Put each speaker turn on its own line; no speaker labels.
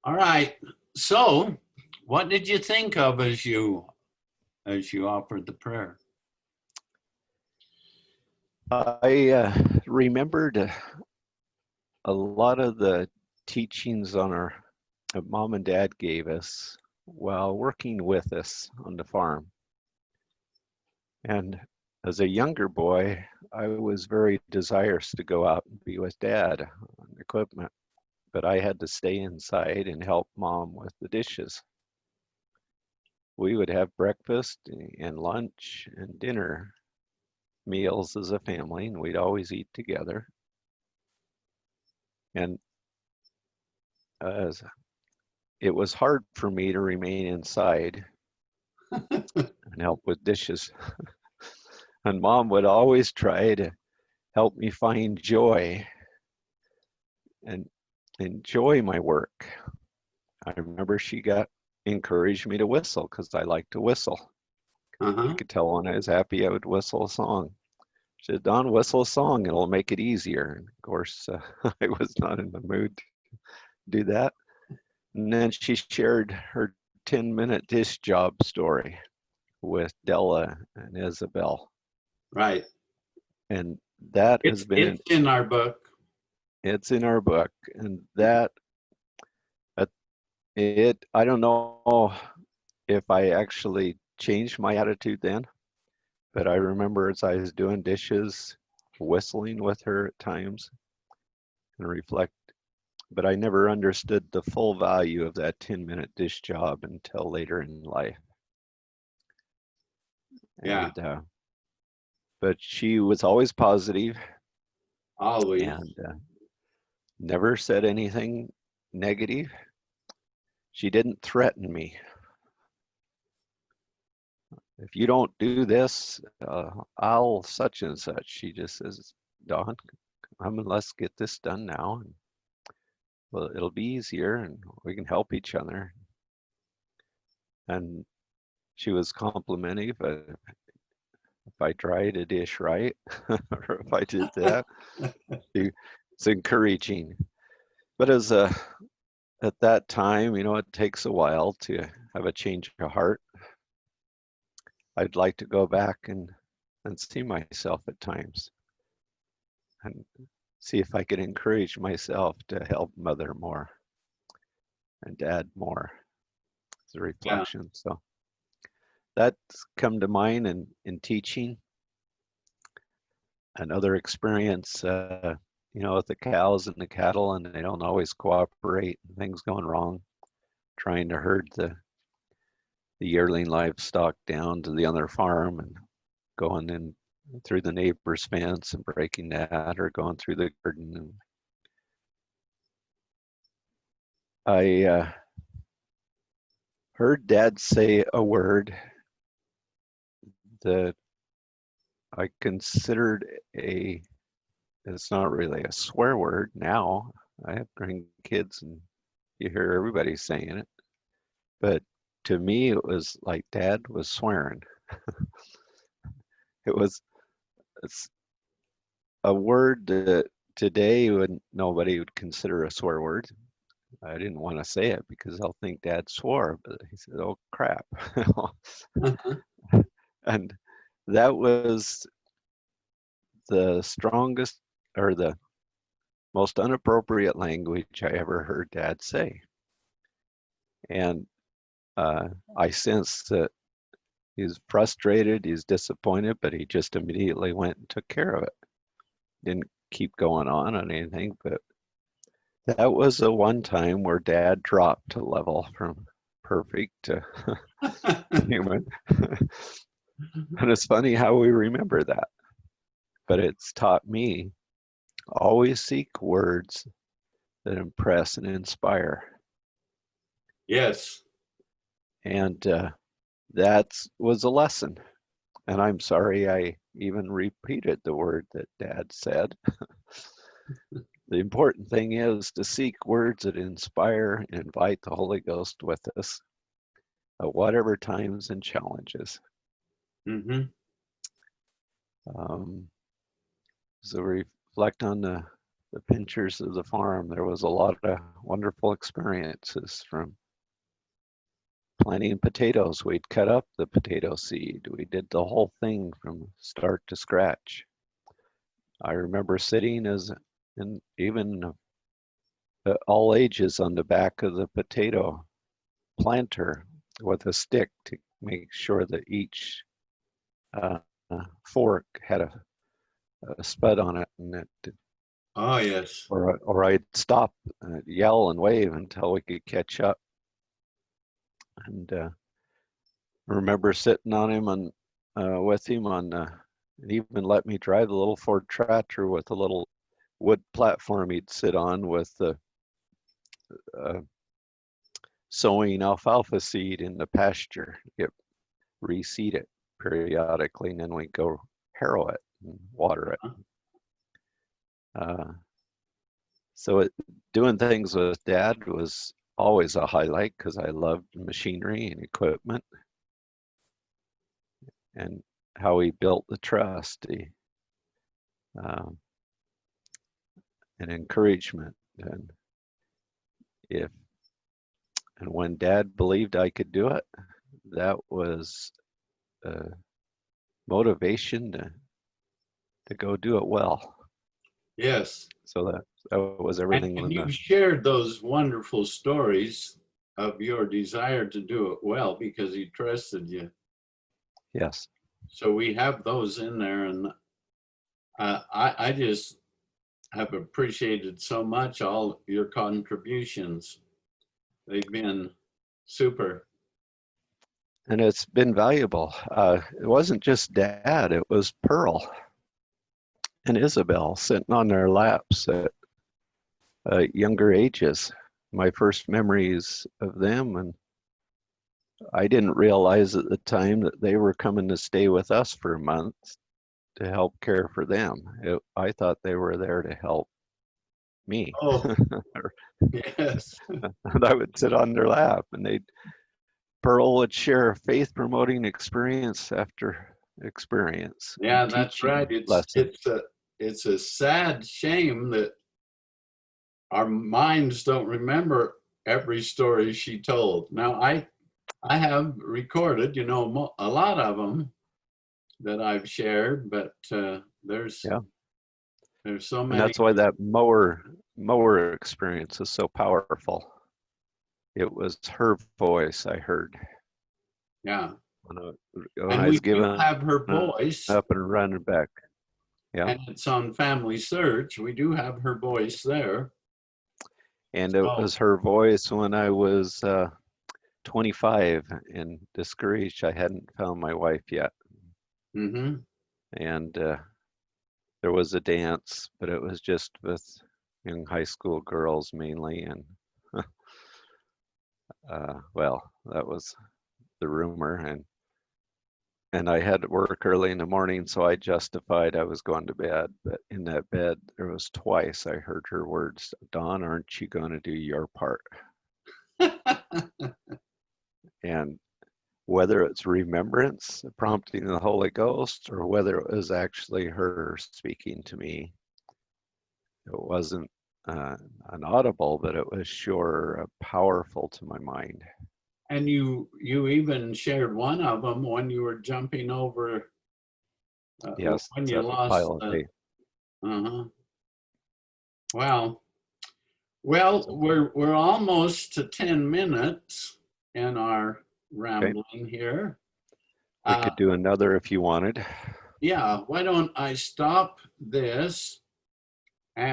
All right. So, what did you think of as you offered the prayer?
I remembered a lot of the teachings on our that mom and dad gave us while working with us on the farm. And as a younger boy, I was very desirous to go out and be with dad on equipment, but I had to stay inside and help mom with the dishes. We would have breakfast and lunch and dinner meals as a family, and we'd always eat together. And as it was hard for me to remain inside and help with dishes. And mom would always try to help me find joy and enjoy my work. I remember she got encouraged me to whistle because I like to whistle. I
Uh-huh.
could tell when I was happy I would whistle a song. She said, Don, whistle a song, it'll make it easier. And of course, I was not in the mood to do that. And then she shared her 10-minute dish job story with Della and Isabel.
Right.
And that has
It's
been
it's in our book.
it's in our book. And that I don't know if I actually changed my attitude then, but I remember as I was doing dishes, whistling with her at times and reflect, but I never understood the full value of that 10-minute dish job until later in life.
Yeah,
And but she was always positive
always.
and never said anything negative. She didn't threaten me. If you don't do this, I'll such and such. She just says, Don, come and let's get this done now. And, well, it'll be easier and we can help each other. And she was complimenting if I tried a dish right or if I did that. It's encouraging. But at that time, it takes a while to have a change of heart. I'd like to go back and see myself at times and see if I could encourage myself to help mother more and dad more as a
Yeah.
reflection. So that's come to mind in teaching. Another experience, with the cows and the cattle, and they don't always cooperate, and things going wrong, trying to herd the yearling livestock down to the other farm and going in through the neighbor's fence and breaking that, or going through the garden. And I heard Dad say a word that I considered it's not really a swear word now. I have grandkids and you hear everybody saying it. But to me, it was like Dad was swearing. It's a word that today nobody would consider a swear word. I didn't want to say it because they'll think Dad swore, but he said, "Oh crap,"
Uh-huh.
and that was the strongest or the most inappropriate language I ever heard Dad say. And I sensed that he's frustrated, he's disappointed, but he just immediately went and took care of it. Didn't keep going on anything, but that was the one time where Dad dropped a level from perfect to human. And it's funny how we remember that, but it's taught me always seek words that impress and inspire.
Yes.
And that was a lesson. And I'm sorry I even repeated the word that Dad said. The important thing is to seek words that inspire and invite the Holy Ghost with us at whatever times and challenges.
Mm-hmm.
Um, so reflect on the the pinchers of the farm. There was a lot of wonderful experiences from planting potatoes. We'd cut up the potato seed. We did the whole thing from start to scratch. I remember sitting in even all ages on the back of the potato planter with a stick to make sure that each uh, fork had a spud on it, and it,
Oh, yes.
or I'd stop, yell and wave until we could catch up. And I remember sitting on him and with him on, and even let me drive the little Ford tractor with a little wood platform he'd sit on with the sowing alfalfa seed in the pasture. Get reseed it periodically, and then we go harrow it and water it. So doing things with Dad was always a highlight because I loved machinery and equipment, and how he built the trust and encouragement. And when Dad believed I could do it, that was motivation to go do it well.
Yes.
So that was everything.
And you've shared those wonderful stories of your desire to do it well because he trusted you.
Yes.
So we have those in there, and I just have appreciated so much all your contributions. They've been super.
And it's been valuable. It wasn't just Dad, it was Pearl and Isabel sitting on their laps at younger ages. My first memories of them, and I didn't realize at the time that they were coming to stay with us for a month to help care for them. I thought they were there to help me.
Oh, yes.
I would sit on their lap, and Pearl would share faith promoting experience after experience.
Yeah, that's
Teaching
right.
lessons.
It's a sad shame that our minds don't remember every story she told. Now I have recorded, a lot of them that I've shared, but there's
Yeah.
so
And
many.
that's why that mower experience is so powerful. It was her voice I heard
Yeah.
when
And
I
we
was
do
giving
have her voice,
up and running back. Yeah.
and it's on Family Search. We do have her voice there.
And it
So,
was her voice when I was 25 and discouraged. I hadn't found my wife yet.
mm-hmm.
And there was a dance, but it was just with young high school girls mainly. And well, that was the rumor. And I had to work early in the morning, so I justified I was going to bed. But in that bed, there was twice I heard her words, "Don, aren't you going to do your part?" And whether it's remembrance, prompting the Holy Ghost, or whether it was actually her speaking to me, it wasn't an audible, but it was sure powerful to my mind.
And you even shared one of them when you were jumping over,
Yes,
when you
that's a
lost
pile of
the,
hay.
uh-huh. Wow. Well, we're almost to 10 minutes in our
Okay.
rambling here.
We could do another if you wanted.
Yeah, why don't I stop this and